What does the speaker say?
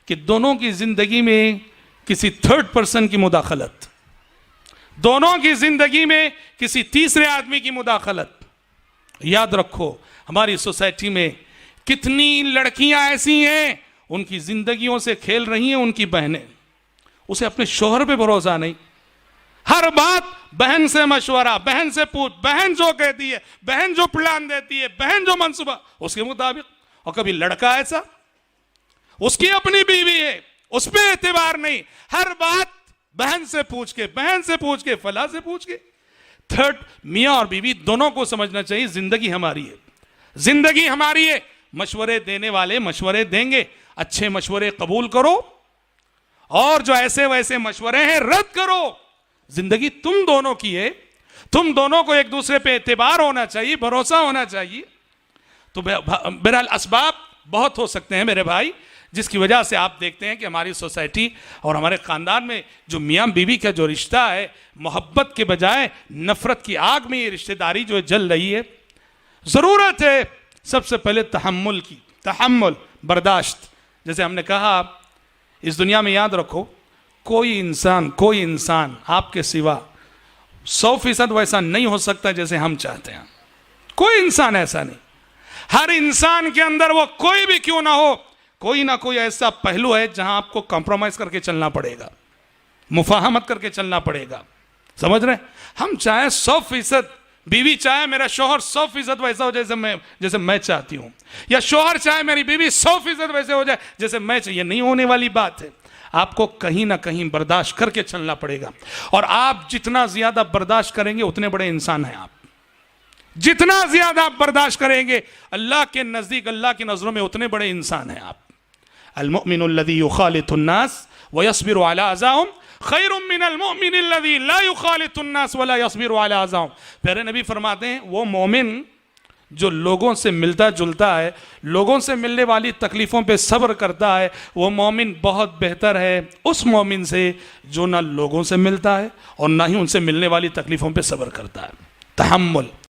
कि दोनों की जिंदगी में किसी थर्ड पर्सन की मुदाखलत, दोनों की जिंदगी में किसी तीसरे आदमी की मुदाखलत। याद रखो, हमारी सोसाइटी में कितनी लड़कियां ऐसी हैं, उनकी जिंदगियों से खेल रही हैं उनकी बहनें, उसे अपने शोहर पे भरोसा नहीं, हर बात बहन से मशवरा, बहन से पूछ, बहन जो कहती है, बहन जो प्लान देती है, बहन जो मंसूबा उसके मुताबिक। और कभी लड़का ऐसा, उसकी अपनी बीवी है, उस पर एतबार नहीं, हर बात बहन से पूछ के, बहन से पूछ के, फला से पूछ के। थर्ड, मियां और बीवी दोनों को समझना चाहिए जिंदगी हमारी है, जिंदगी हमारी है। मशवरे देने वाले मशवरे देंगे, अच्छे मशवरे कबूल करो और जो ऐसे वैसे मशवरे हैं रद्द करो। जिंदगी तुम दोनों की है, तुम दोनों को एक दूसरे पे एतबार होना चाहिए, भरोसा होना चाहिए। तो बहरहाल असबाब बहुत हो सकते हैं मेरे भाई, जिसकी वजह से आप देखते हैं कि हमारी सोसाइटी और हमारे ख़ानदान में जो मियाँ बीवी का जो रिश्ता है, मोहब्बत के बजाय नफ़रत की आग में ये रिश्तेदारी जो जल रही है। ज़रूरत है सबसे पहले तहम्मुल की, तहम्मुल, बर्दाश्त। जैसे हमने कहा, इस दुनिया में याद रखो, कोई इंसान आपके सिवा 100% वैसा नहीं हो सकता जैसे हम चाहते हैं। कोई इंसान ऐसा नहीं, हर इंसान के अंदर वो कोई भी क्यों ना हो, कोई ना कोई ऐसा पहलू है जहां आपको कॉम्प्रोमाइज करके चलना पड़ेगा, मुफाहमत करके चलना पड़ेगा। समझ रहे? हम चाहे 100%, बीवी चाहे मेरा शोहर 100% वैसा हो जैसे मैं चाहती हूं, या शोहर चाहे मेरी बीवी 100% वैसे हो जाए जैसे मैं चाहिए, नहीं होने वाली बात है। आपको कहीं ना कहीं बर्दाश्त करके चलना पड़ेगा, और आप जितना ज्यादा बर्दाश्त करेंगे उतने बड़े इंसान हैं आप। जितना ज्यादा आप बर्दाश्त करेंगे अल्लाह के नजदीक, अल्लाह की नजरों में उतने बड़े इंसान हैं आप। अल-मुअमिनुल्लज़ी युखालितुन्नास व यस्बिरु अला अज़ाहुम खैरुम मिनल मुअमिनिल्लज़ी ला युखालितुन्नास व ला यस्बिरु अला अज़ाहुम। प्यारे नबी फरमाते हैं, वो मोमिन जो लोगों से मिलता जुलता है, लोगों से मिलने वाली तकलीफ़ों पे सब्र करता है, वो मोमिन बहुत बेहतर है उस मोमिन से जो ना लोगों से मिलता है और ना ही उनसे मिलने वाली तकलीफ़ों पे सब्र करता है। तहम्मुल,